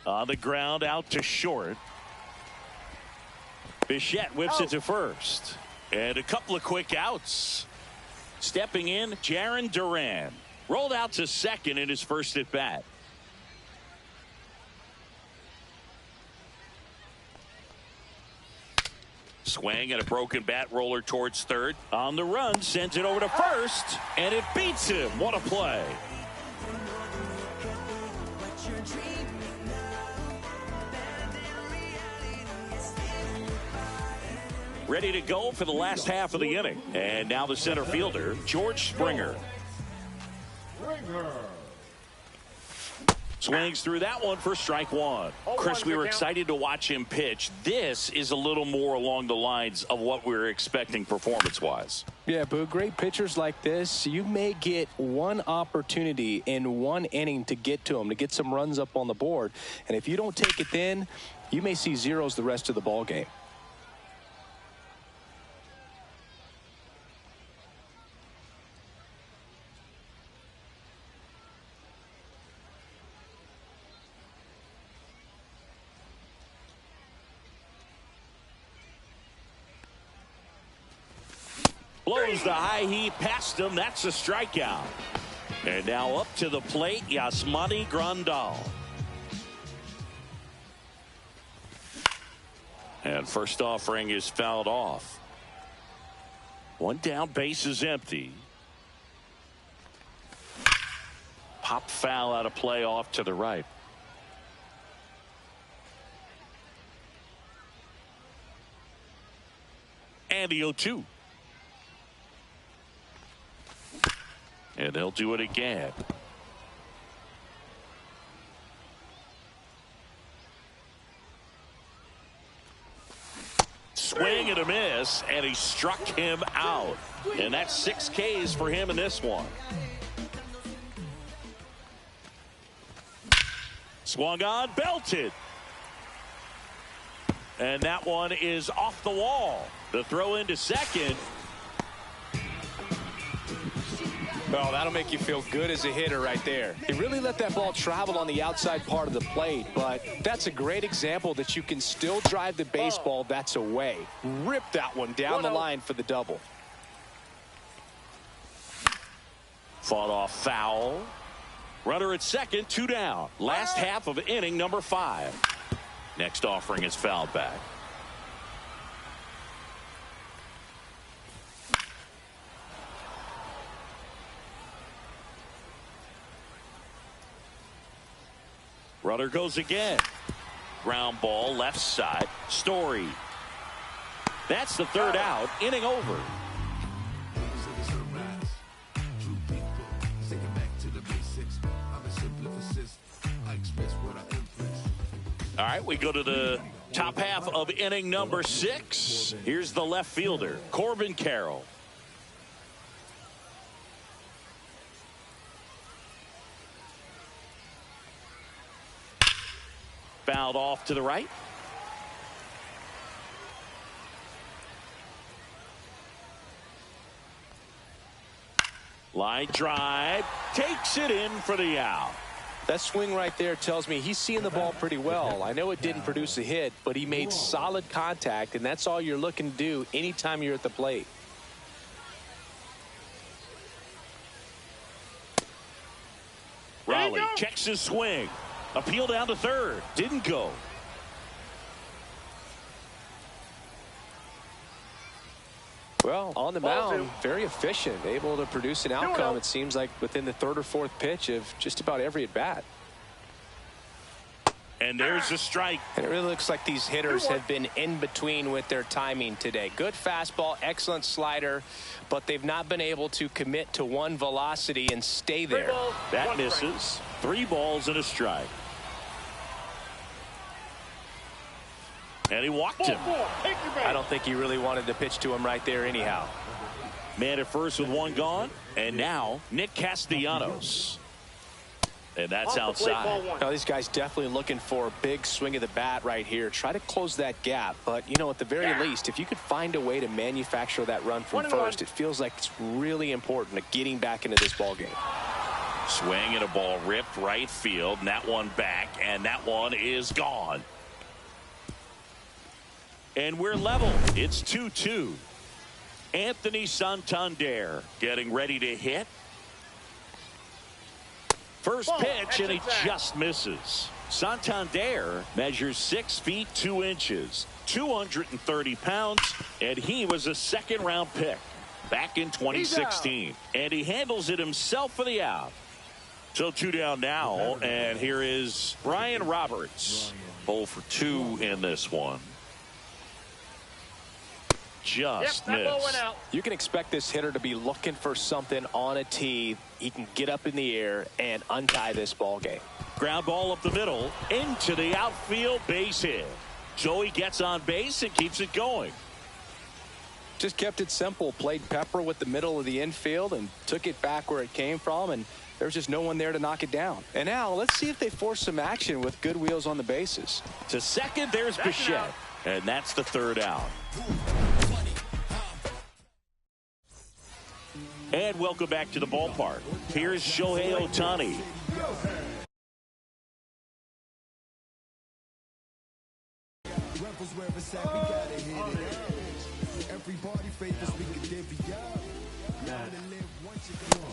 On the ground, out to short. Bichette whips it to first. And a couple of quick outs. Stepping in, Jarren Duran. Rolled out to second in his first at bat. Swing and a broken bat roller towards third. On the run, sends it over to first, and it beats him. What a play. Ready to go for the last half of the inning. And now the center fielder, George Springer. Swings through that one for strike one. Chris, we were excited to watch him pitch. This is a little more along the lines of what we were expecting performance-wise. Yeah, Boo, great pitchers like this, you may get one opportunity in one inning to get to them, to get some runs up on the board. And if you don't take it then, you may see zeros the rest of the ball game. Blows the high heat past him. That's a strikeout. And now up to the plate, Yasmani Grandal. And first offering is fouled off. One down, base is empty. Pop foul out of play off to the right. And the 0-2. And they'll do it again. Swing and a miss, and he struck him out. And that's 6 Ks for him in this one. Swung on, belted. And that one is off the wall. The throw into second. Well, that'll make you feel good as a hitter right there. He really let that ball travel on the outside part of the plate, but that's a great example that you can still drive the baseball that's away. Rip that one down the line for the double. Fought off foul. Runner at second, 2 down. Last half of inning number 5. Next offering is fouled back. Runner goes again. Ground ball left side. Story. That's the 3rd out. Inning over. All right, we go to the top half of inning number 6. Here's the left fielder, Corbin Carroll. Fouled off to the right. Line drive. Takes it in for the out. That swing right there tells me he's seeing the ball pretty well. I know it didn't produce a hit, but he made solid contact, and that's all you're looking to do anytime you're at the plate. Raleigh checks his swing. Appeal down to third. Didn't go. Well, on the mound, very efficient, able to produce an outcome, it seems like, within the 3rd or 4th pitch of just about every at-bat. And there's a strike. And it really looks like these hitters have been in between with their timing today. Good fastball, excellent slider, but they've not been able to commit to one velocity and stay there. That misses. 3 balls and a strike. And he walked him. I don't think he really wanted to pitch to him right there anyhow. Man at first with 1 gone. And now Nick Castellanos. And that's outside. Now, these guys definitely looking for a big swing of the bat right here. Try to close that gap. But, you know, at the very least, if you could find a way to manufacture that run from first, it feels like it's really important to getting back into this ball game. Swing and a ball ripped right field, and that one back, and that one is gone. And we're level. It's 2-2. Anthony Santander getting ready to hit. First pitch, and he just misses. Santander measures 6 feet 2 inches, 230 pounds, and he was a second-round pick back in 2016. And he handles it himself for the out. So 2 down now, and here is Brian Roberts. 0 for 2 in this one. Just missed. You can expect this hitter to be looking for something on a tee. He can get up in the air and untie this ball game. Ground ball up the middle into the outfield, base hit. So he gets on base and keeps it going. Just kept it simple. Played pepper with the middle of the infield and took it back where it came from, and there's just no one there to knock it down. And now let's see if they force some action with good wheels on the bases. To second, there's Bichette, and that's the 3rd out. And welcome back to the ballpark. Here's Shohei Ohtani.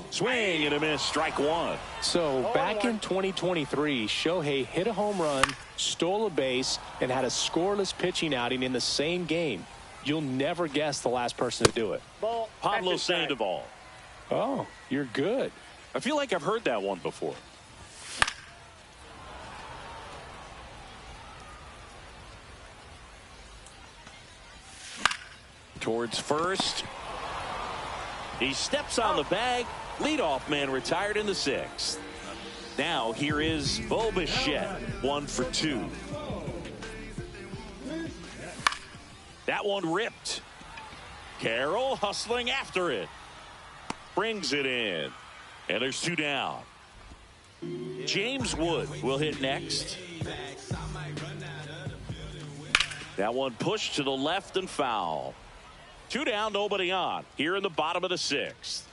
Swing and a miss, strike 1. So back in 2023, Shohei hit a home run, stole a base, and had a scoreless pitching outing in the same game. You'll never guess the last person to do it. Pablo Sandoval. Oh, you're good. I feel like I've heard that one before. Towards first. He steps on the bag. Leadoff man retired in the 6th. Now here is Bo Bichette. 1 for 2. That one ripped. Carroll hustling after it. Brings it in. And there's 2 down. James Wood will hit next. That one pushed to the left and foul. 2 down, nobody on. Here in the bottom of the 6th.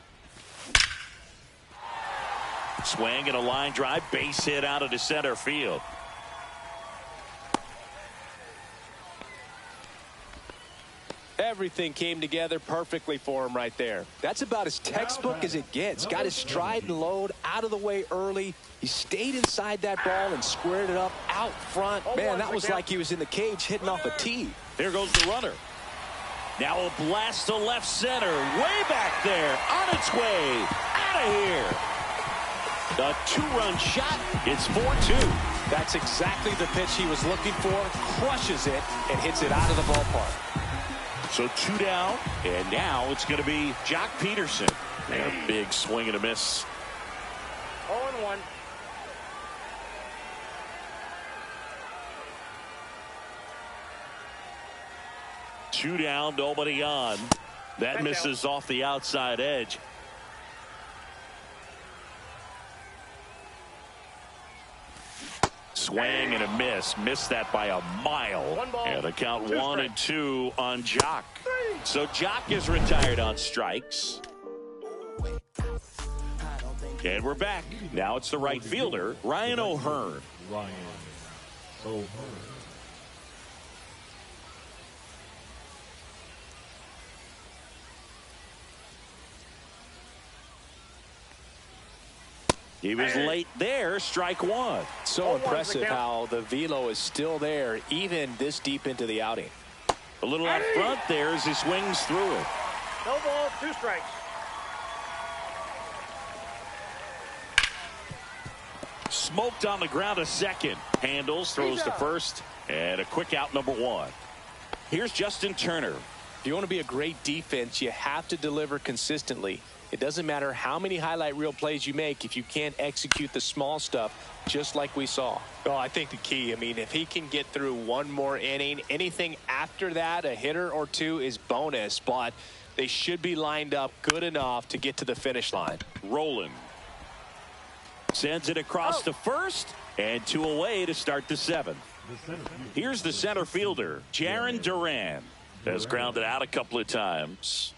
Swing and a line drive, base hit out of the center field. Everything came together perfectly for him right there. That's about as textbook as it gets. Got his stride and load out of the way early. He stayed inside that ball and squared it up out front. Man, that was like he was in the cage hitting off a tee. There goes the runner. Now a blast to left center. Way back there. On its way. Out of here. A 2-run shot. It's 4-2. That's exactly the pitch he was looking for. Crushes it and hits it out of the ballpark. So 2 down, and now it's going to be Jock Peterson. And a big swing and a miss. 0-1. Two down, nobody on. That misses off the outside edge. Swing and a miss. Missed that by a mile. And a count 1 and 2 on Jock. So Jock is retired on strikes. And we're back. Now it's the right fielder, Ryan O'Hearn. He was late there, strike 1. So impressive how the velo is still there, even this deep into the outing. A little out front there as he swings through it. No ball, 2 strikes. Smoked on the ground a second. Handles, throws to first, and a quick out number 1. Here's Justin Turner. If you want to be a great defense, you have to deliver consistently. It doesn't matter how many highlight reel plays you make if you can't execute the small stuff, just like we saw. Oh, I think the key, I mean, if he can get through one more inning, anything after that, a hitter or 2 is bonus, but they should be lined up good enough to get to the finish line. Rolling. Sends it across to first, and 2 away to start the 7th. Here's the center fielder, Jarren Duran. Has grounded out a couple of times.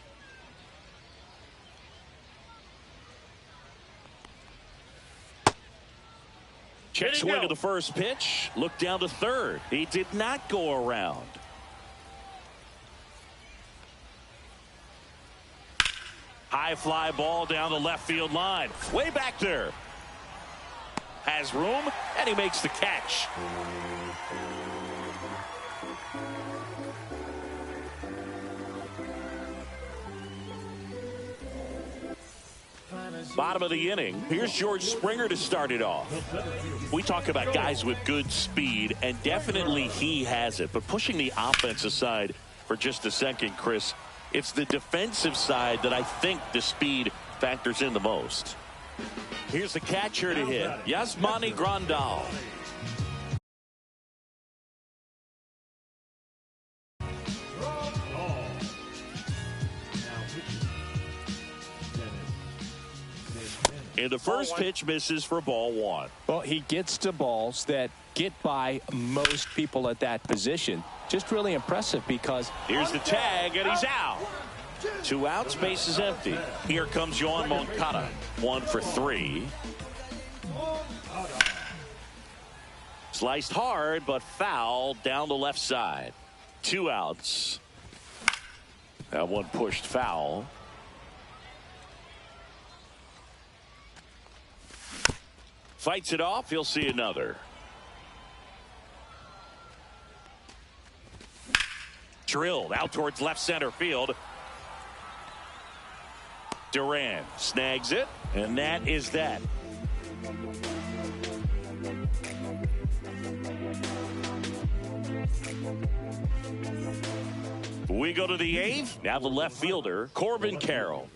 Check swing of the first pitch. Look down to third. He did not go around. High fly ball down the left field line. Way back there. Has room, and he makes the catch. Bottom of the inning. Here's George Springer to start it off. We talk about guys with good speed, and definitely he has it. But pushing the offense aside for just a second, Chris, it's the defensive side that I think the speed factors in the most. Here's the catcher to hit, Yasmani Grandal. And the first pitch misses for ball one. Well, he gets to balls that get by most people at that position. Just really impressive because here's the tag, and he's out. 2 outs, base is empty. Here comes Yoan Moncada. 1 for 3. Sliced hard, but foul down the left side. 2 outs. That one pushed foul. Fights it off. He'll see another. Drilled out towards left center field. Duran snags it, and that is that. We go to the 8th. Now the left fielder, Corbin Carroll.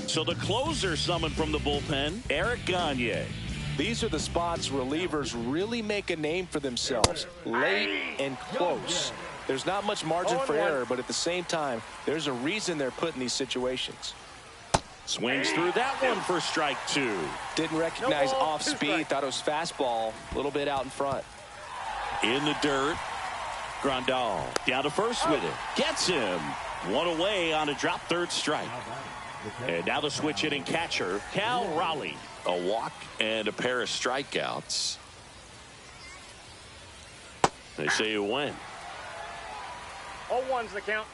So the closer summoned from the bullpen, Eric Gagne. These are the spots relievers really make a name for themselves. Late and close. There's not much margin for error, but at the same time, there's a reason they're put in these situations. Swings through that one for strike 2. Didn't recognize off speed. Thought it was fastball. A little bit out in front. In the dirt. Grandal down to first with it. Gets him. 1 away on a drop third strike. And now the switch hitting catcher, Cal Raleigh. A walk and a pair of strikeouts. They say you win. 0-1's the count.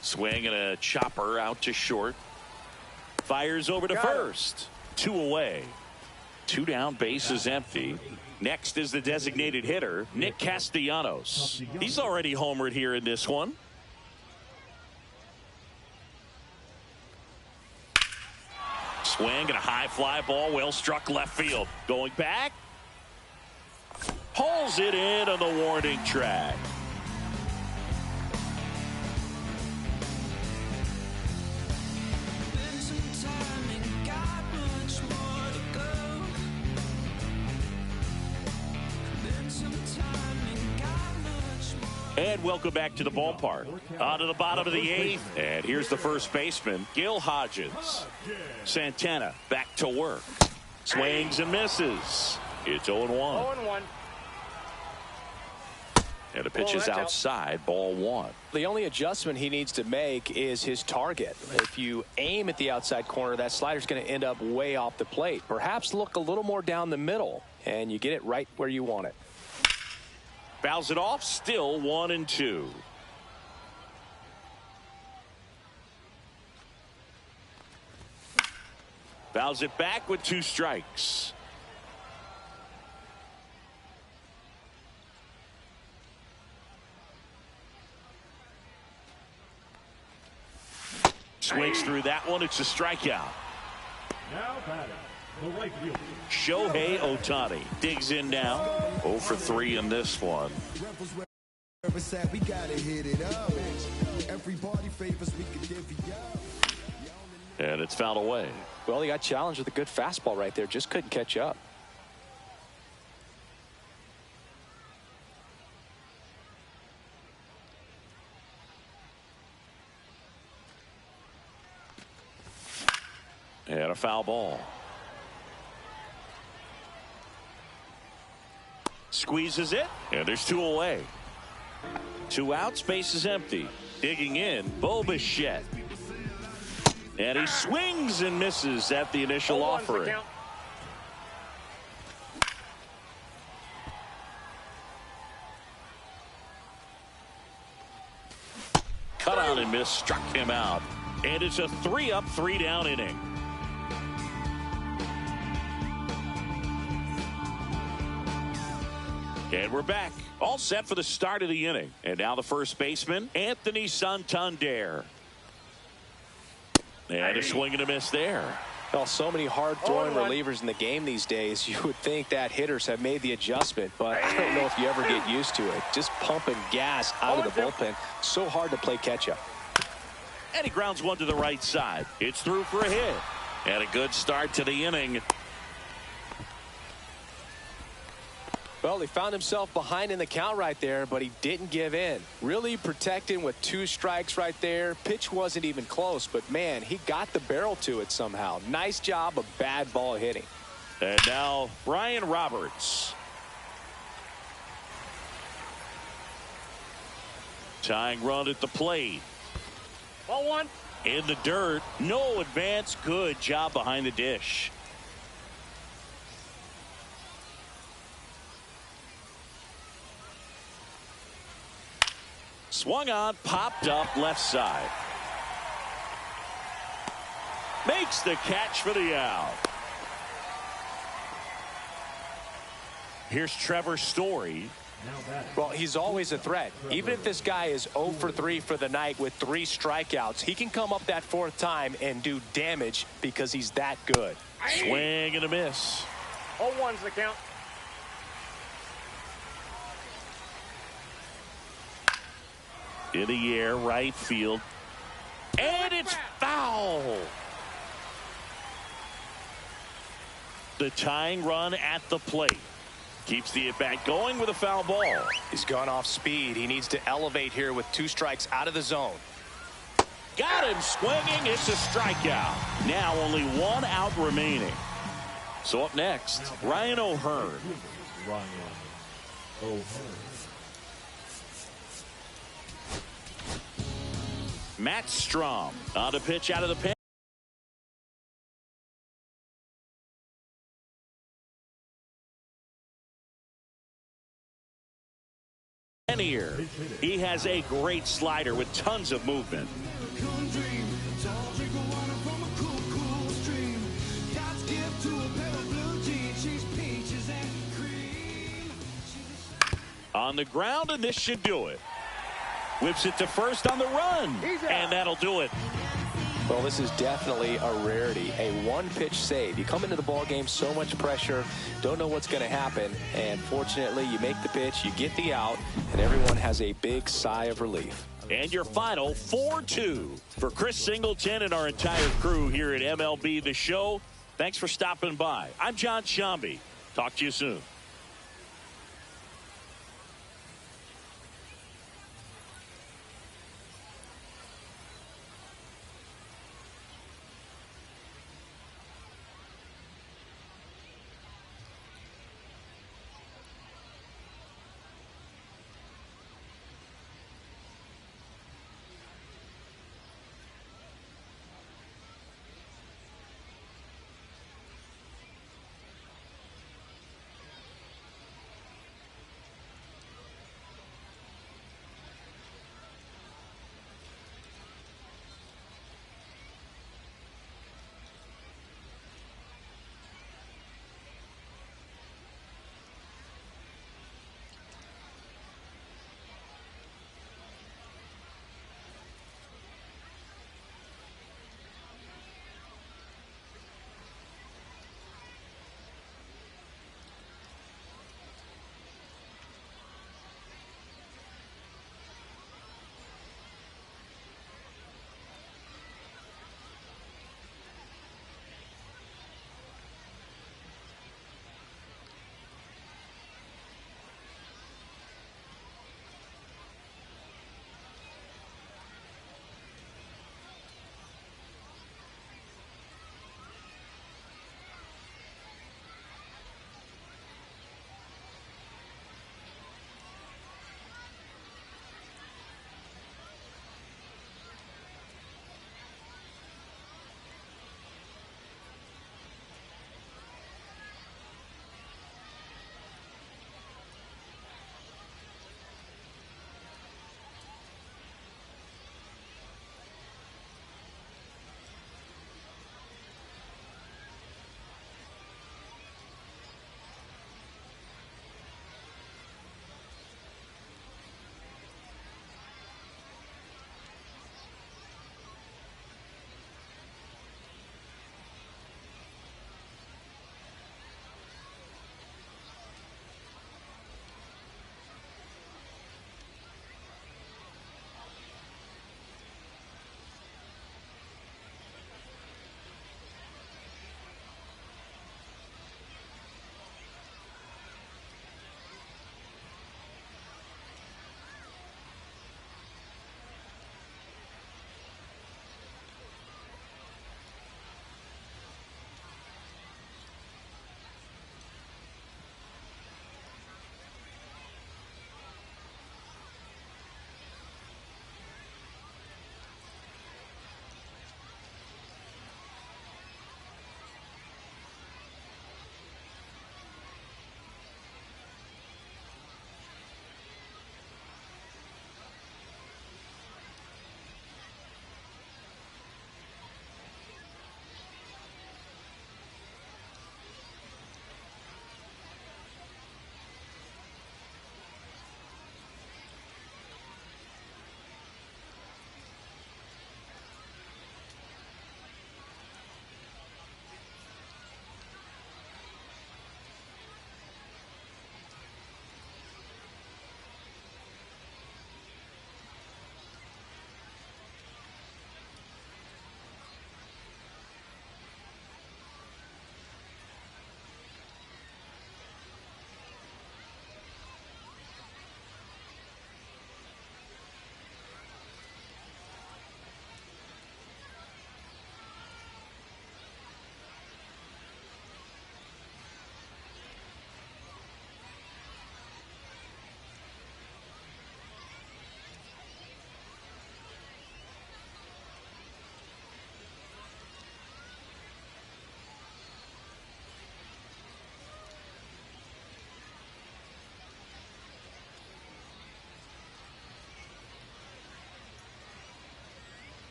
Swing and a chopper out to short. Fires over to first. 2 away. 2 down, base is empty. Next is the designated hitter, Nick Castellanos. He's already homered here in this one. Swing and a high fly ball, well struck left field. Going back. Pulls it in on the warning track. And welcome back to the ballpark. On to the bottom of the 8th. And here's the first baseman, Gil Hodges. Santana back to work. Swings and misses. It's 0-1. 0-1. And the pitch is outside, ball 1. The only adjustment he needs to make is his target. If you aim at the outside corner, that slider's going to end up way off the plate. Perhaps look a little more down the middle, and you get it right where you want it. Fouls it off, still 1-2. Fouls it back with 2 strikes. Swings through that one. It's a strikeout. Now batting, the right fielder, Shohei Ohtani digs in now. 0 for 3 in this one. We gotta hit it up. Everybody favors we can divvy up. And it's fouled away. Well, he got challenged with a good fastball right there. Just couldn't catch up. And a foul ball. Squeezes it, and there's 2 away. 2 outs, base is empty. Digging in, Bo Bichette. And he swings and misses at the initial offering. Cut out and miss, struck him out. And it's a 3-up, 3-down inning. And we're back, all set for the start of the inning. And now the first baseman, Anthony Santander. And a swing and a miss there. Well, so many hard-throwing relievers in the game these days. You would think that hitters have made the adjustment, but I don't know if you ever get used to it. Just pumping gas out of the bullpen. So hard to play catch-up. And he grounds one to the right side. It's through for a hit. And a good start to the inning. Well, he found himself behind in the count right there, but he didn't give in. Really protecting with 2 strikes right there. Pitch wasn't even close, but man, he got the barrel to it somehow. Nice job of bad ball hitting. And now Brian Roberts. Tying run at the plate. Ball 1. In the dirt. No advance. Good job behind the dish. Swung on, popped up left side. Makes the catch for the out. Here's Trevor Story. Well, he's always a threat. Even if this guy is 0 for 3 for the night with 3 strikeouts, he can come up that 4th time and do damage because he's that good. Swing and a miss. 0-1's the count. In the air, right field. And it's foul. The tying run at the plate. Keeps the at-bat going with a foul ball. He's gone off speed. He needs to elevate here with 2 strikes out of the zone. Got him swinging. It's a strikeout. Now only 1 out remaining. So up next, Ryan O'Hearn. Ryan O'Hearn. Matt Strom on the pitch out of the pen. Here, he has a great slider with tons of movement. On the ground, and this should do it. Whips it to first on the run, and that'll do it. Well, this is definitely a rarity, a 1-pitch save. You come into the ball game, so much pressure, don't know what's going to happen, and fortunately, you make the pitch, you get the out, and everyone has a big sigh of relief. And your final 4-2 for Chris Singleton and our entire crew here at MLB The Show. Thanks for stopping by. I'm John Shambi. Talk to you soon.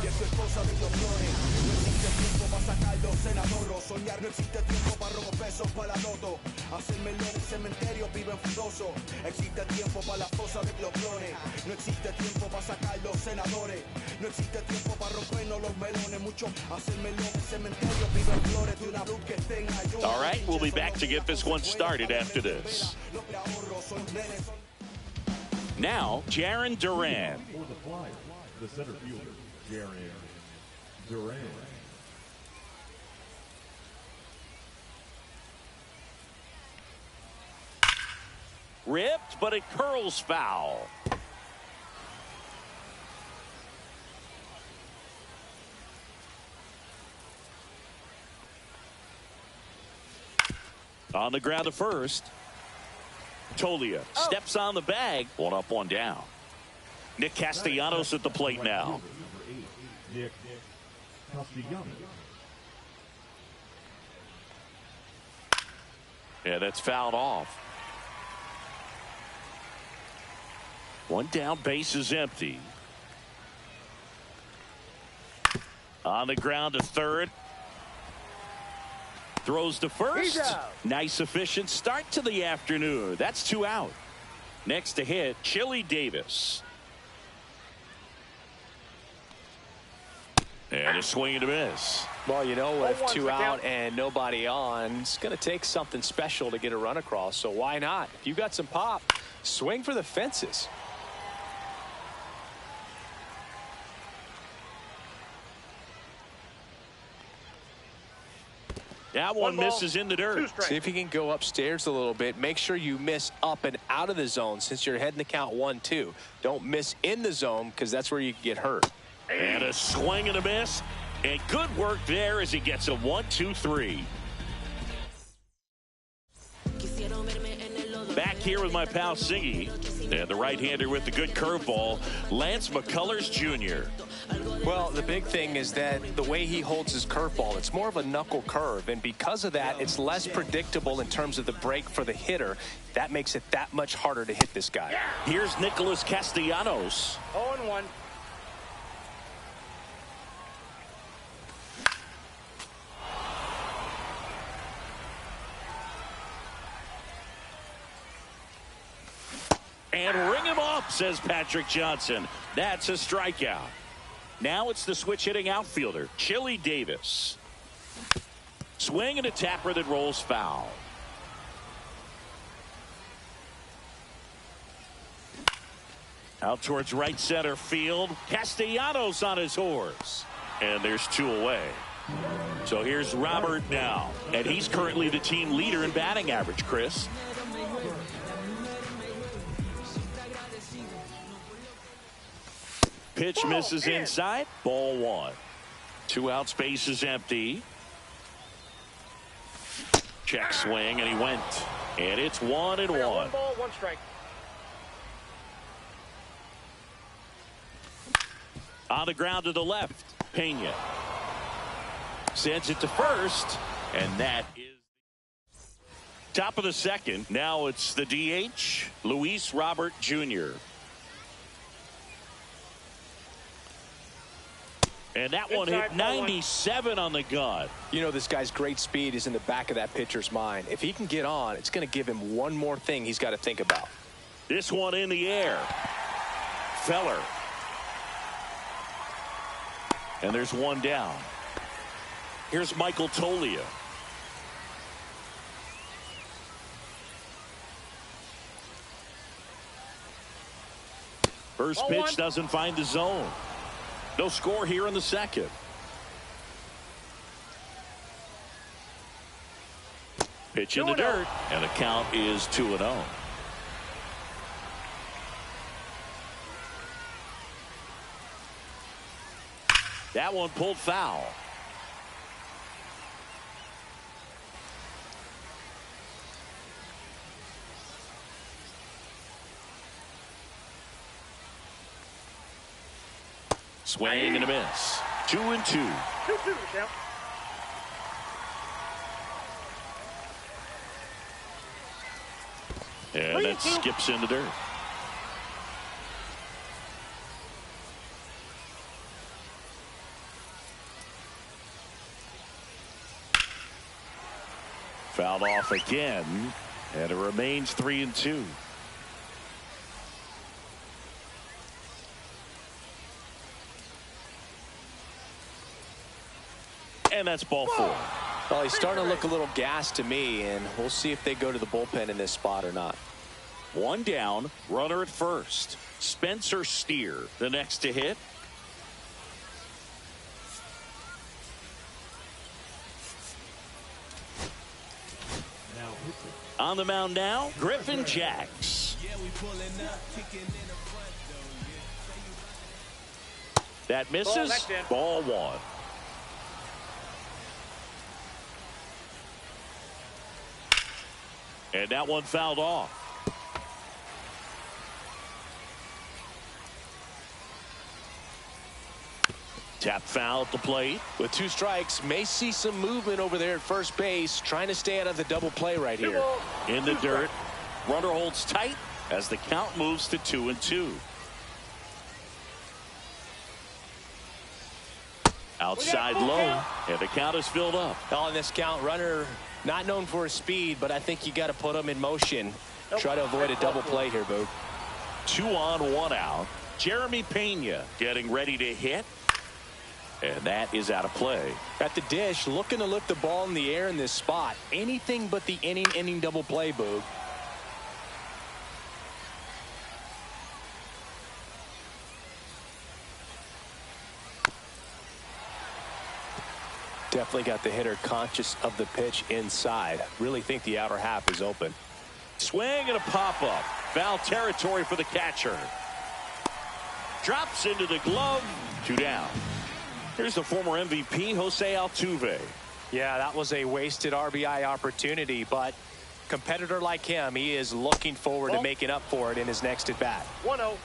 Y esto es cosa de los clones. No existe tiempo para sacar los senadores. Soñar no existe tiempo para robo pesos para la loto. Hacerme en el cementerio viven fudoso. Existe tiempo para las cosas de los clones. No existe tiempo para sacar los senadores. No existe tiempo para rompernos los melones. Mucho hacerme en el cementerio viven flores de una luz que estén ayuda. All right, we'll be back to get this one started after this. Now, Jaron Duran. For the Flyers, the center fielder, Jaron Duran. Ripped, but it curls foul. On the ground to first. Tolia steps on the bag. One up, one down. Nick Castellanos at the plate now. Nick Castellanos. Yeah, that's fouled off. One down, base is empty. On the ground to third. Throws to first. Nice efficient start to the afternoon. That's 2 out. Next to hit, Chili Davis. And a swing and a miss. Well, you know, with 2 out and nobody on, it's going to take something special to get a run across. So why not? If you got some pop, swing for the fences. That one misses in the dirt. See if you can go upstairs a little bit. Make sure you miss up and out of the zone since you're heading to count 1-2. Don't miss in the zone because that's where you can get hurt. And a swing and a miss. And good work there as he gets a 1-2-3. Back here with my pal Siggy. And the right-hander with the good curveball, Lance McCullers Jr. Well, the big thing is that the way he holds his curveball, it's more of a knuckle curve. And because of that, it's less predictable in terms of the break for the hitter. That makes it that much harder to hit this guy. Here's Nicholas Castellanos. 0-1. And ring him up, says Patrick Johnson. That's a strikeout. Now it's the switch-hitting outfielder, Chili Davis. Swing and a tapper that rolls foul. Out towards right center field. Castellanos on his horse. And there's 2 away. So here's Robert now. And he's currently the team leader in batting average, Chris. Pitch misses inside. Ball 1. 2 out, space is empty. Check swing, and he went. And it's 1-1. 1 ball, 1 strike. On the ground to the left, Pena. Sends it to first, and that is top of the second. Now it's the DH, Luis Robert Jr. And that one hit 97 on the gun. You know, this guy's great speed is in the back of that pitcher's mind. If he can get on, it's going to give him one more thing he's got to think about. This one in the air. Feller. And there's one down. Here's Michael Tolia. First pitch doesn't find the zone. No score here in the second. Pitch in the dirt, and the count is 2-0. That one pulled foul. Swing and a miss. 2-2. 2-2 count. And that skips in the dirt. Fouled off again, and it remains 3-2. And that's ball 4. Well, he's starting to look a little gassed to me, and we'll see if they go to the bullpen in this spot or not. One down, runner at first. Spencer Steer, the next to hit. On the mound now, Griffin Jacks. That misses. Ball 1. And that one fouled off. Tap foul at the plate. With 2 strikes, may see some movement over there at first base, trying to stay out of the double play right here. In the dirt, runner holds tight as the count moves to 2-2. Outside low, and the count is filled up. On this count, runner not known for his speed, but I think you got to put him in motion. Try to avoid a double play here, Boog. 2 on, 1 out. Jeremy Pena getting ready to hit. And that is out of play. At the dish, looking to lift the ball in the air in this spot. Anything but the inning double play, Boog. Definitely got the hitter conscious of the pitch inside. Really think the outer half is open. Swing and a pop-up. Foul territory for the catcher. Drops into the glove. 2 down. Here's the former MVP, Jose Altuve. Yeah, that was a wasted RBI opportunity, but competitor like him, he is looking forward to making up for it in his next at-bat. 1-0.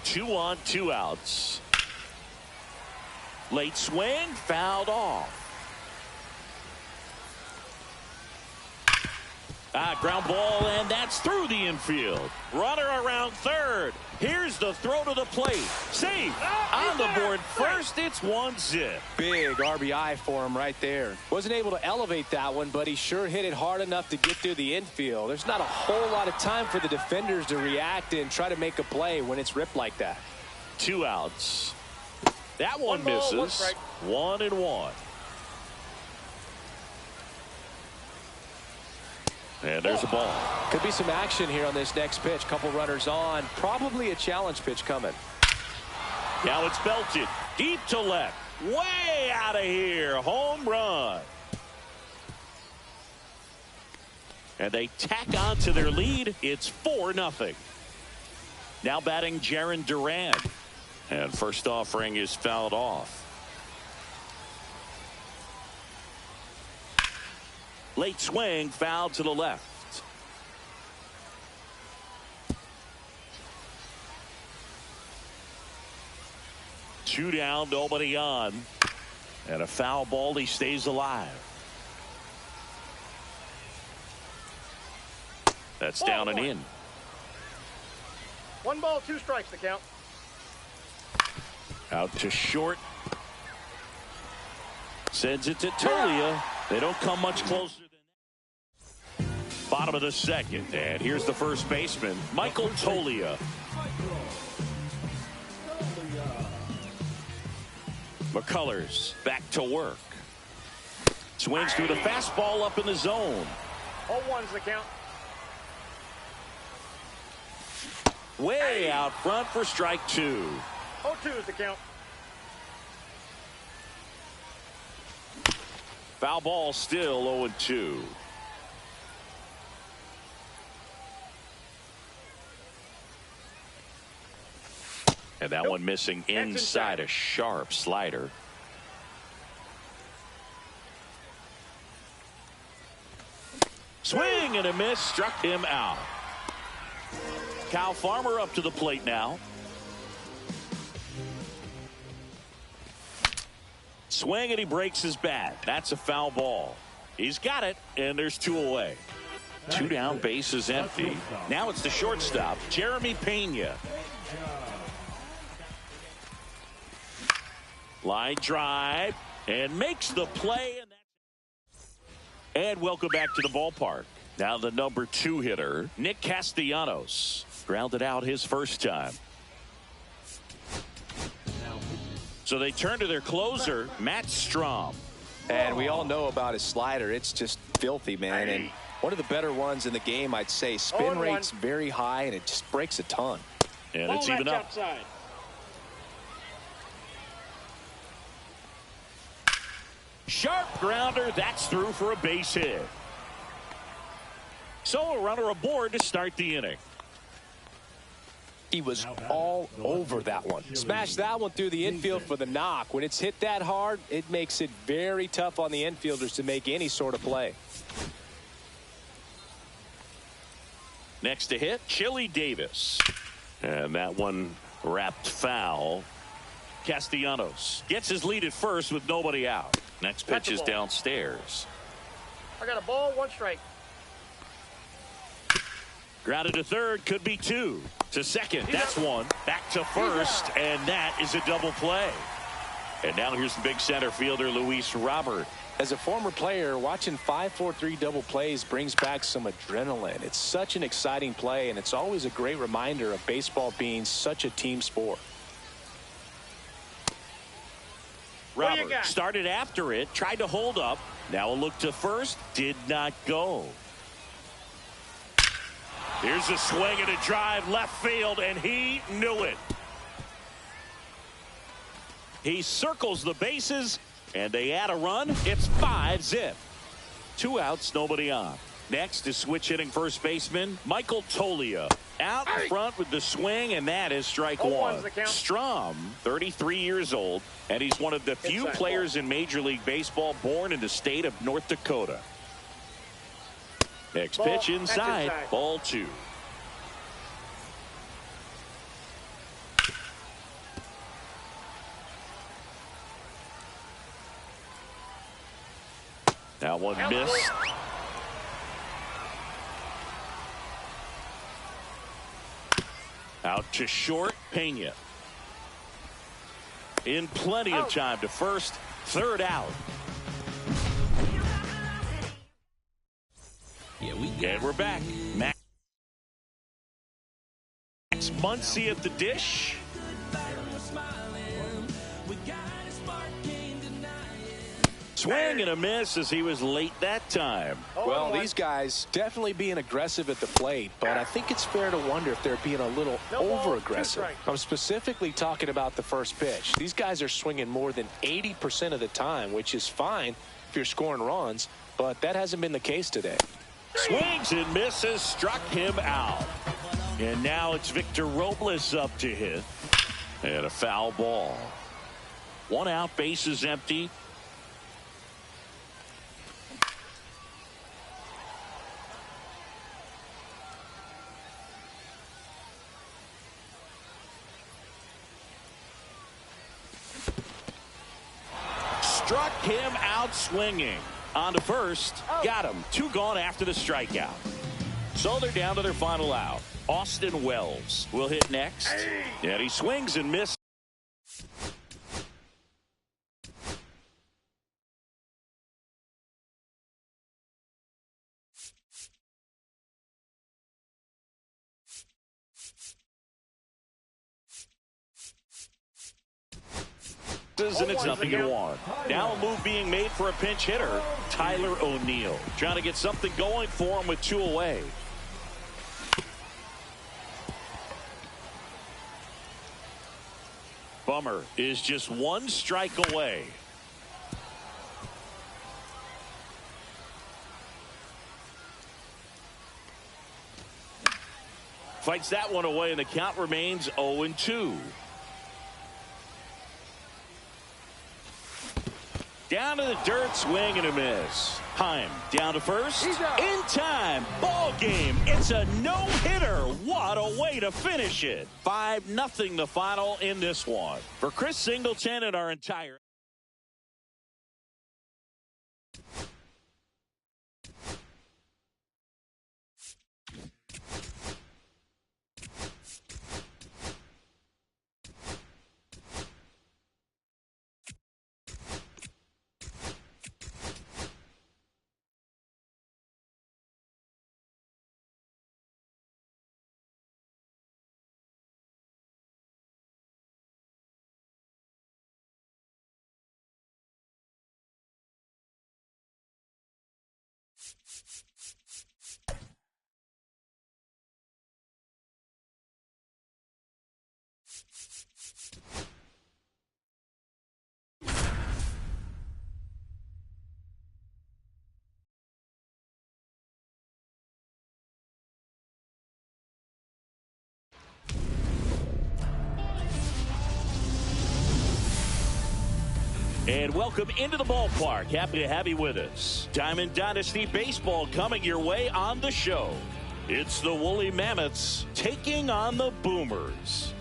2 on, 2 outs. Late swing, fouled off. Ground ball, and that's through the infield. Runner around third. Here's the throw to the plate. Safe. On the board first, it's 1-0. Big RBI for him right there. Wasn't able to elevate that one, but he sure hit it hard enough to get through the infield. There's not a whole lot of time for the defenders to react and try to make a play when it's ripped like that. 2 outs. That one ball, misses. 1 strike. 1-1. And there's a ball. Could be some action here on this next pitch. Couple runners on. Probably a challenge pitch coming. Now it's belted. Deep to left. Way out of here. Home run. And they tack on to their lead. It's 4-0. Now batting Jarren Duran. And first offering is fouled off. Late swing, foul to the left. Two down, nobody on. And a foul ball, he stays alive. That's down and in. 1 ball, 2 strikes to count. Out to short. Sends it to Tolia. They don't come much closer than that. Bottom of the second. And here's the first baseman, Michael Tolia. McCullers back to work. Swings through the fastball up in the zone. 0-1's the count. Way out front for strike two. 0-2 is the count. Foul ball, still 0-2. And that one missing inside, a sharp slider. Swing and a miss, struck him out. Kyle Farmer up to the plate now. Swing and he breaks his bat. That's a foul ball. He's got it, and there's two away. Two down, bases empty. Now it's the shortstop, Jeremy Pena. Line drive and makes the play. And welcome back to the ballpark. Now the number 2 hitter, Nick Castellanos. Grounded out his first time. So they turn to their closer, Matt Strahm. And we all know about his slider. It's just filthy, man. And one of the better ones in the game, I'd say. Spin rate's very high, and it just breaks a ton. And it's even up. Outside. Sharp grounder. That's through for a base hit. So a runner aboard to start the inning. He was all over that one. Smashed that one through the infield for the knock. When it's hit that hard, it makes it very tough on the infielders to make any sort of play. Next to hit, Chili Davis. And that one wrapped foul. Castellanos gets his lead at first with nobody out. Next pitch is downstairs. I got a ball, 1 strike. Grounded to third, could be 2. To second, that's 1. Back to first, and that is a double play. And now here's the big center fielder, Luis Robert. As a former player, watching 5-4-3 double plays brings back some adrenaline. It's such an exciting play, and it's always a great reminder of baseball being such a team sport. Robert started after it, tried to hold up. Now a look to first, did not go. Here's a swing and a drive left field, and he knew it. He circles the bases, and they add a run. It's 5-zip. 2 outs, nobody on. Next is switch hitting first baseman Michael Tolia. Out in front with the swing, and that is strike 1. Strahm, 33 years old, and he's one of the few players in Major League Baseball born in the state of North Dakota. Next pitch inside, ball 2. That one missed. Out to short, Pena. In plenty of time to first, 3rd out. And we're back. Max Muncy at the dish. Swing and a miss as he was late that time. Well, these guys definitely being aggressive at the plate, but I think it's fair to wonder if they're being a little over-aggressive. I'm specifically talking about the first pitch. These guys are swinging more than 80% of the time, which is fine if you're scoring runs, but that hasn't been the case today. Swings and misses, struck him out. And now it's Victor Robles up to hit. And a foul ball. 1 out, bases empty. Struck him out swinging. On to first. Got him. 2 gone after the strikeout. So they're down to their final out. Austin Wells will hit next. And he swings and misses. And it's 0-1. Now a move being made for a pinch hitter, Tyler O'Neill. Trying to get something going for him with 2 away. Bummer is just 1 strike away. Fights that one away, and the count remains 0-2. Down to the dirt, swing and a miss. Heim down to first. In time. Ball game. It's a no-hitter. What a way to finish it. 5-0 the final in this one. For Chris Singleton and our entire... And welcome into the ballpark. Happy to have you with us. Diamond Dynasty Baseball coming your way on the show. It's the Woolly Mammoths taking on the Boomers.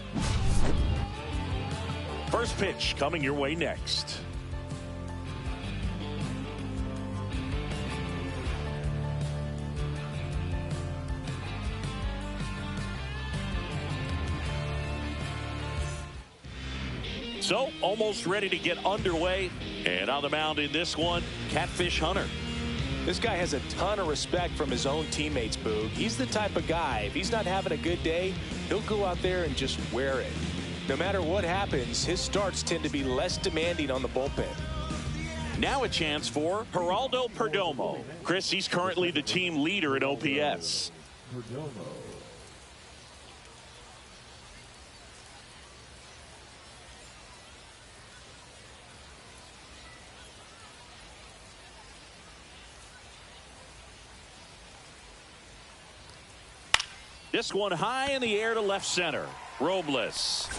First pitch coming your way next. So, almost ready to get underway. And on the mound in this one, Catfish Hunter. This guy has a ton of respect from his own teammates, Boog. He's the type of guy, if he's not having a good day, he'll go out there and just wear it. No matter what happens, his starts tend to be less demanding on the bullpen. Now a chance for Geraldo Perdomo. Chris, he's currently the team leader in OPS. Perdomo. This one high in the air to left center. Robles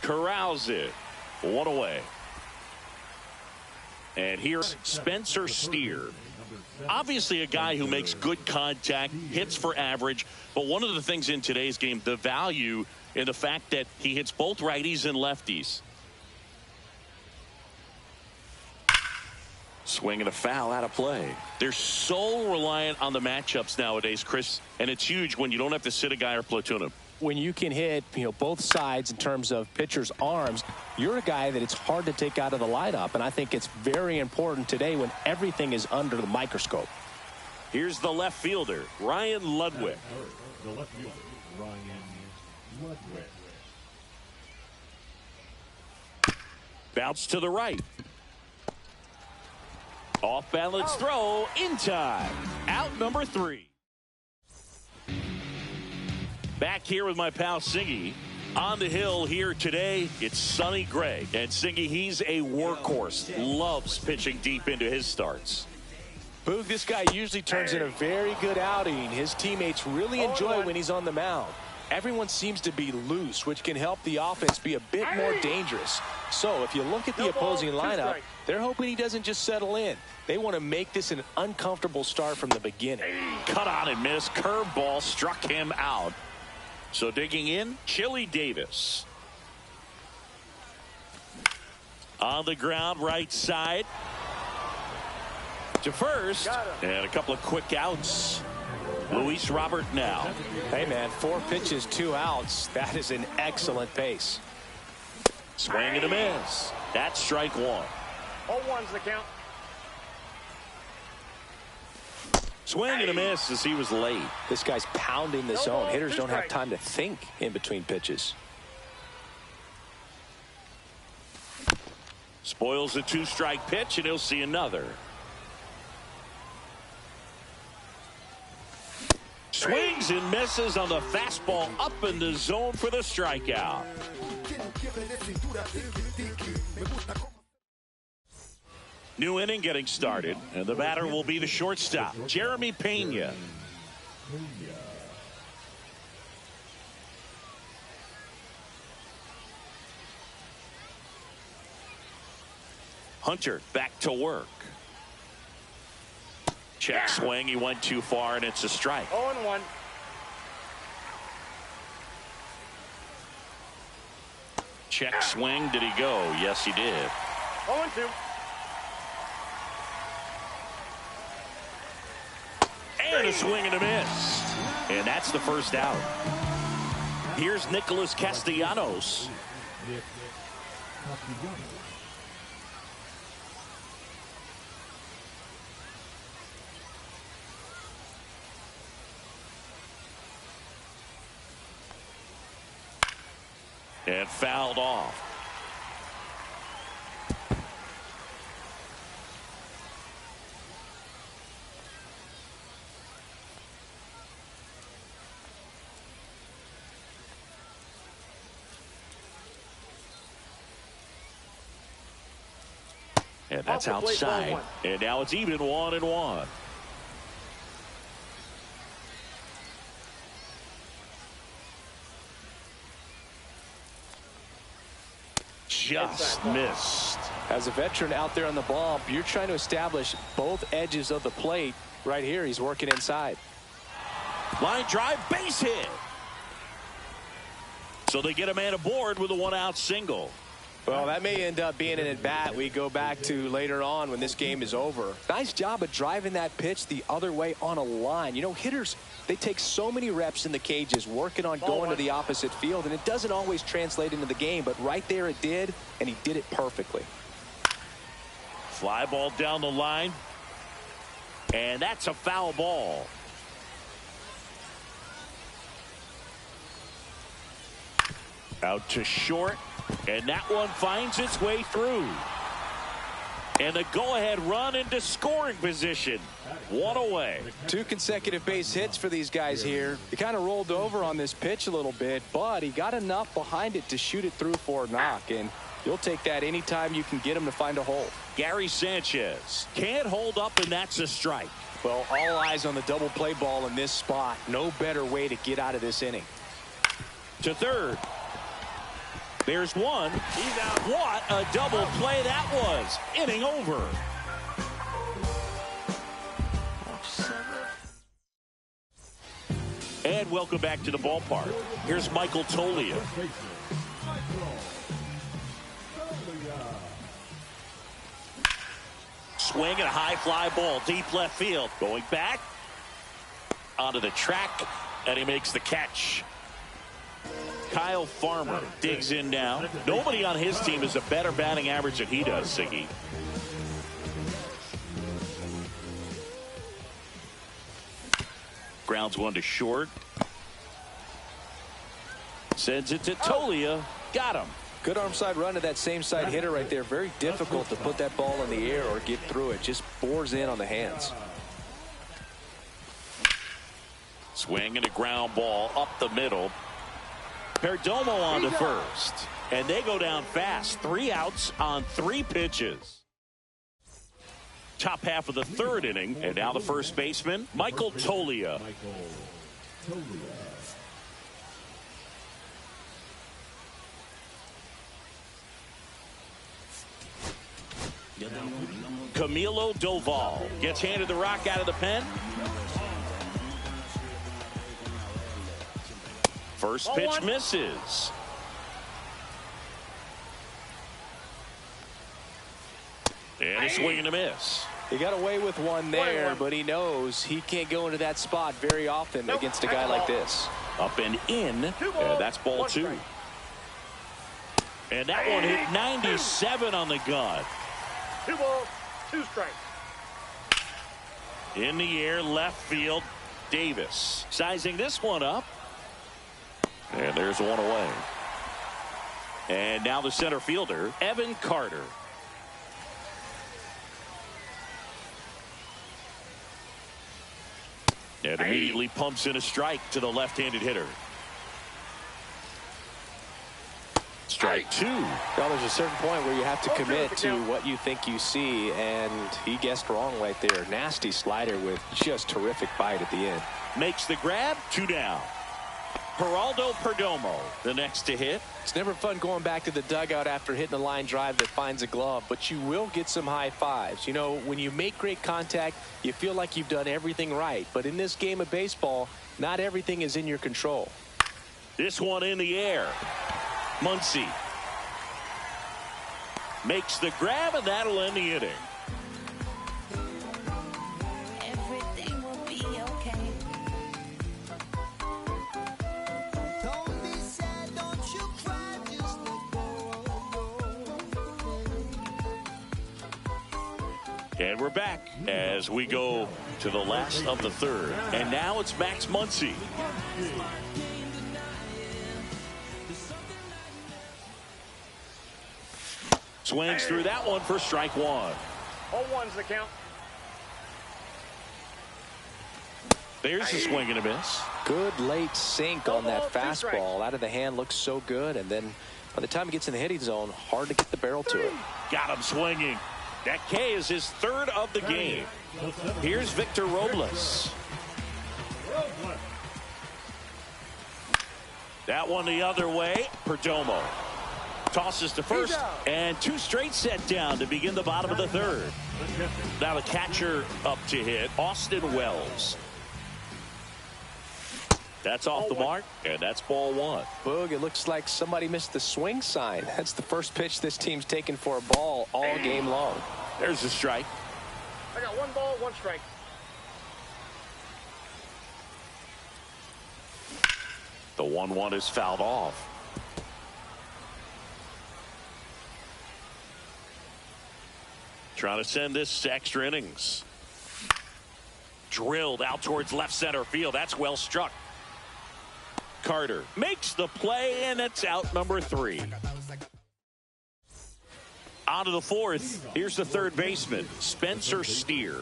corrals it. 1 away. And here's Spencer Steer. Obviously a guy who makes good contact, hits for average. But one of the things in today's game, the value in the fact that he hits both righties and lefties. Swing and a foul out of play. They're so reliant on the matchups nowadays, Chris, and it's huge when you don't have to sit a guy or platoon him. When you can hit, both sides in terms of pitchers' arms, you're a guy that it's hard to take out of the lineup, and I think it's very important today when everything is under the microscope. Here's the left fielder, Ryan Ludwig. The left fielder, Ryan Ludwig. Bounce to the right. Off balance throw in time. Out number 3. Back here with my pal Singy. On the hill here today, it's Sonny Gray. And Singy, he's a workhorse. Loves pitching deep into his starts. Boog, this guy usually turns in a very good outing. His teammates really enjoy when he's on the mound. Everyone seems to be loose, which can help the offense be a bit more dangerous. So if you look at the opposing lineup, they're hoping he doesn't just settle in. They want to make this an uncomfortable start from the beginning. Cut on and miss. Curveball struck him out. So digging in, Chili Davis. On the ground, right side. To first. And a couple of quick outs. Luis Robert now. Hey, man, 4 pitches, 2 outs. That is an excellent pace. Swing and a miss. That's strike 1. 0-1's the count. Swing and a miss as he was late. This guy's pounding the zone. Hitters don't have time to think in between pitches. Spoils the two-strike pitch, and he'll see another. Swings and misses on the fastball up in the zone for the strikeout. New inning getting started, and the batter will be the shortstop, Jeremy Pena. Hunter back to work. Check swing. He went too far, and it's a strike. 0-1. Check swing. Did he go? Yes, he did. 0-2. And a swing and a miss. And that's the first out. Here's Nicholas Castellanos. And fouled off. And that's outside. And now it's even 1-1. Just missed. As a veteran out there on the bump, you're trying to establish both edges of the plate. Right here, he's working inside. Line drive, base hit. So they get a man aboard with a one-out single. Well, that may end up being an at-bat we go back to later on when this game is over. Nice job of driving that pitch the other way on a line. You know, hitters, they take so many reps in the cages working on going to the opposite field, and it doesn't always translate into the game, but right there it did, and he did it perfectly. Fly ball down the line, and that's a foul ball. Out to short, and that one finds its way through. And a go-ahead run into scoring position. One away. 2 consecutive base hits for these guys here. He kind of rolled over on this pitch a little bit, but he got enough behind it to shoot it through for a knock, and you'll take that anytime you can get him to find a hole. Gary Sanchez can't hold up, and that's a strike. Well, all eyes on the double play ball in this spot. No better way to get out of this inning. To third. There's one. He's out. What a double play that was. Inning over. And welcome back to the ballpark. Here's Michael Toglia. Swing and a high fly ball deep left field. Going back onto the track, and he makes the catch. Kyle Farmer digs in now. Nobody on his team has a better batting average than he does, Siggy. Grounds one to short. Sends it to Toglia. Got him. Good arm side run to that same side hitter right there. Very difficult to put that ball in the air or get through it. Just bores in on the hands. Swing and a ground ball up the middle. Perdomo on to first. And they go down fast. 3 outs on 3 pitches. Top half of the third inning. And now the first baseman, Michael Toglia. Camilo Doval gets handed the rock out of the pen. First pitch misses. And a swing and a miss. He got away with one there, but he knows he can't go into that spot very often against a guy like this. Up and in, and that's ball 2. And that one hit 97 on the gun. 2 balls, 2 strikes. In the air, left field, Davis. Sizing this one up. And there's one away. And now the center fielder, Evan Carter. And immediately pumps in a strike to the left-handed hitter. Strike two. Well, there's a certain point where you have to commit to what you think you see, and he guessed wrong right there. Nasty slider with just terrific bite at the end. Makes the grab, 2 down. Geraldo Perdomo, the next to hit. It's never fun going back to the dugout after hitting a line drive that finds a glove, but you will get some high fives. You know, when you make great contact, you feel like you've done everything right. But in this game of baseball, not everything is in your control. This one in the air. Muncy makes the grab, and that'll end the inning. Everything will be okay. Don't be sad, don't you cry, just let go. And we're back as we go to the last of the third. And now it's Max Muncy. Swings through that one for strike one. 0-1's the count. There's a swing and a miss. Good late sink on that fastball. Out of the hand, looks so good. And then by the time he gets in the hitting zone, hard to get the barrel to it. Got him swinging. That K is his third of the game. Here's Victor Robles. That one the other way. Perdomo tosses to first, and 2 straight set down to begin the bottom of the third. Now the catcher up to hit, Austin Wells. That's off the mark, and that's ball one. Boog, it looks like somebody missed the swing sign. That's the first pitch this team's taken for a ball all game long. There's the strike. I got 1 ball, 1 strike. The 1-1 is fouled off. Trying to send this to extra innings. Drilled out towards left center field. That's well struck. Carter makes the play, and it's out number 3. On to the fourth. Here's the third baseman, Spencer Steer.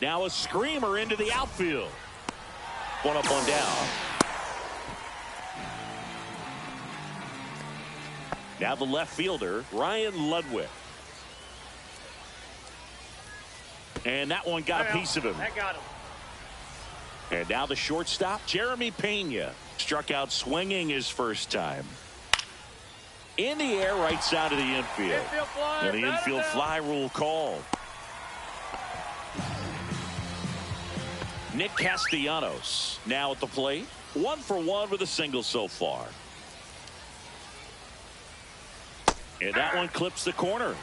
Now a screamer into the outfield. 1 up, 1 down. Now the left fielder, Ryan Ludwig. And that one got a piece of him. That got him. And now the shortstop, Jeremy Pena. Struck out swinging his first time. In the air, right side of the infield. Infield fly, and the infield fly rule called. Nick Castellanos now at the plate. 1 for 1 with a single so far. And that one clips the corner.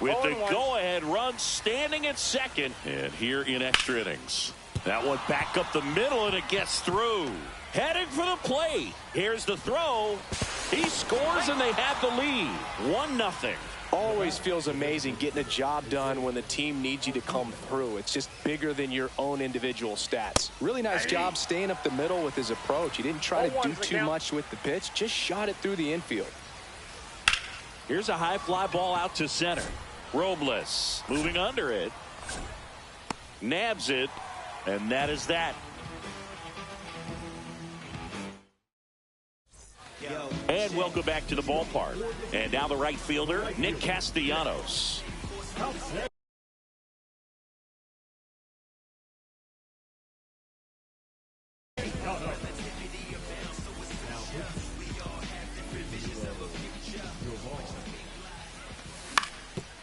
With the go-ahead run standing at second. And here in extra innings. That one back up the middle, and it gets through. Heading for the plate. Here's the throw. He scores, and they have the lead. 1-0. Always feels amazing getting a job done when the team needs you to come through. It's just bigger than your own individual stats. Really nice job staying up the middle with his approach. He didn't try to do too much with the pitch. Just shot it through the infield. Here's a high fly ball out to center. Robles moving under it. Nabs it. And that is that. And welcome back to the ballpark. And now the right fielder, Nick Castellanos.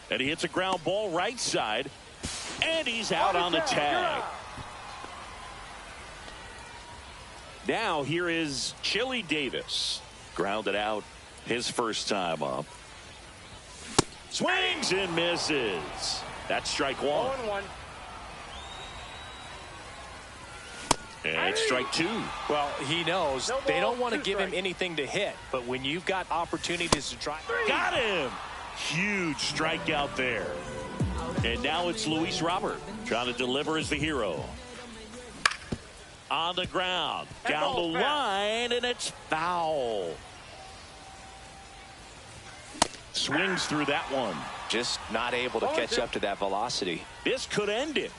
And he hits a ground ball right side. And he's out on the tag. Now here is Chili Davis. Grounded out his first time up. Swings and misses. That's strike 1. 0-1. And it's strike 2. Well, he knows they don't want to give him anything to hit. But when you've got opportunities to try. Got him. Huge strikeout there. And now it's Luis Robert trying to deliver as the hero. On the ground, down the line, and it's foul. Swings through that one. Just not able to catch up to that velocity. This could end it.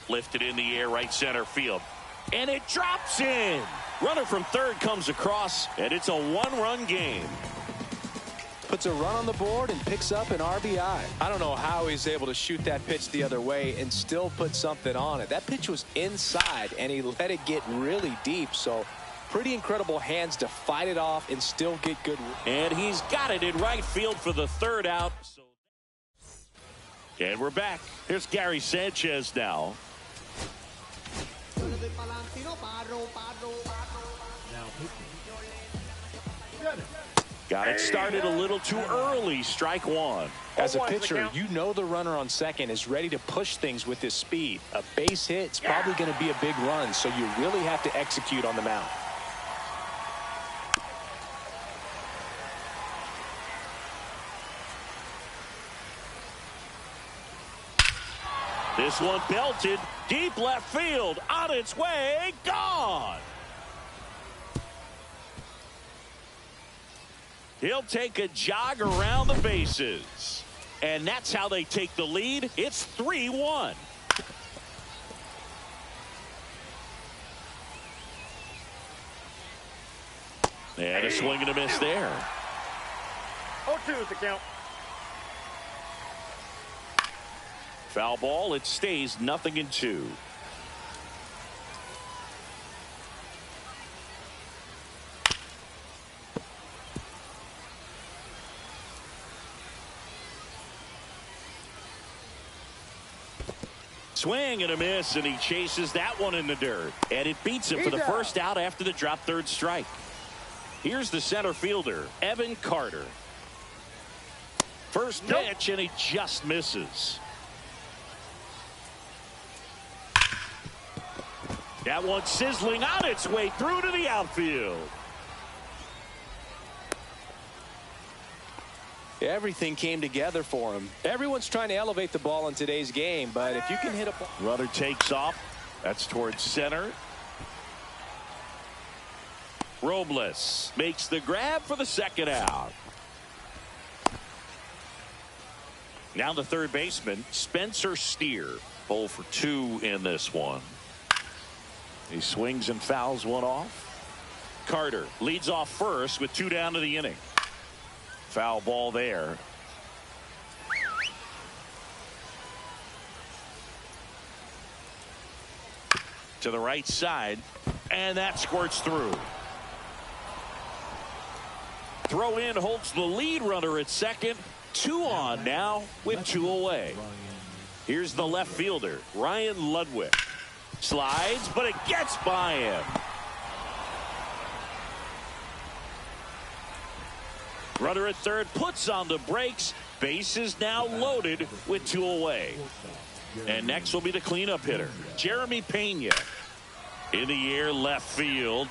Lifted in the air, right center field. And it drops in. Runner from third comes across, and it's a one-run game. Puts a run on the board and picks up an RBI. I don't know how he's able to shoot that pitch the other way and still put something on it. That pitch was inside, and he let it get really deep. So pretty incredible hands to fight it off and still get good. And he's got it in right field for the third out. And we're back. Here's Gary Sanchez now. Got it started a little too early. Strike one. As a pitcher, you know the runner on second is ready to push things with his speed. A base hit's probably going to be a big run, so you really have to execute on the mound. This one belted deep left field, on its way, gone. He'll take a jog around the bases. And that's how they take the lead. It's 3-1. And a swing and a miss there. 0-2 is the count. Foul ball. It stays 0-2. Swing and a miss, and he chases that one in the dirt. And it beats him for the first out after the drop third strike. Here's the center fielder, Evan Carter. First pitch, and he just misses. That one sizzling on its way through to the outfield. Everything came together for him. Everyone's trying to elevate the ball in today's game, but if you can hit a ball. Runner takes off. That's towards center. Robles makes the grab for the second out. Now the third baseman, Spencer Steer. 0 for 2 in this one. He swings and fouls one off. Carter leads off first with 2 down to the inning. Foul ball there. To the right side, and that squirts through. Throw in holds the lead runner at second. 2 on now with 2 away. Here's the left fielder, Ryan Ludwig. Slides, but it gets by him. Runner at third puts on the brakes. Base is now loaded with 2 away. And next will be the cleanup hitter, Jeremy Pena. In the air, left field.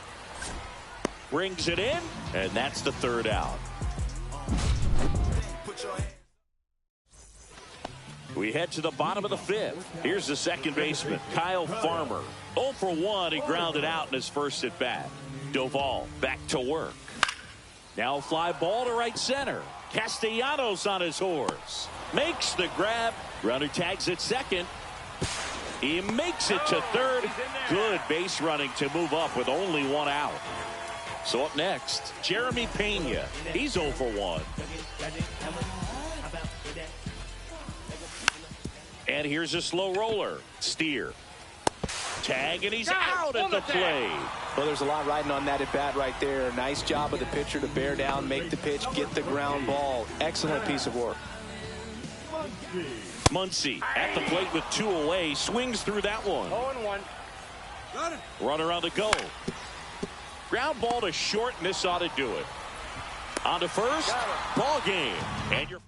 Brings it in, and that's the third out. We head to the bottom of the 5th. Here's the second baseman, Kyle Farmer. 0 for 1, he grounded out in his first at bat. Doval back to work. Now a fly ball to right center. Castellanos on his horse. Makes the grab. Runner tags at second. He makes it to third. Good base running to move up with only 1 out. So up next, Jeremy Pena. He's 0 for 1. And here's a slow roller. Steer. Tag, and he's out at the plate. Well, there's a lot riding on that at bat right there. Nice job of the pitcher to bear down, make the pitch, get the ground ball. Excellent piece of work. Muncy at the plate with 2 away. Swings through that one. 0-1. Runner on the go. Ground ball to short, and this ought to do it. On to first. Ball game. And you're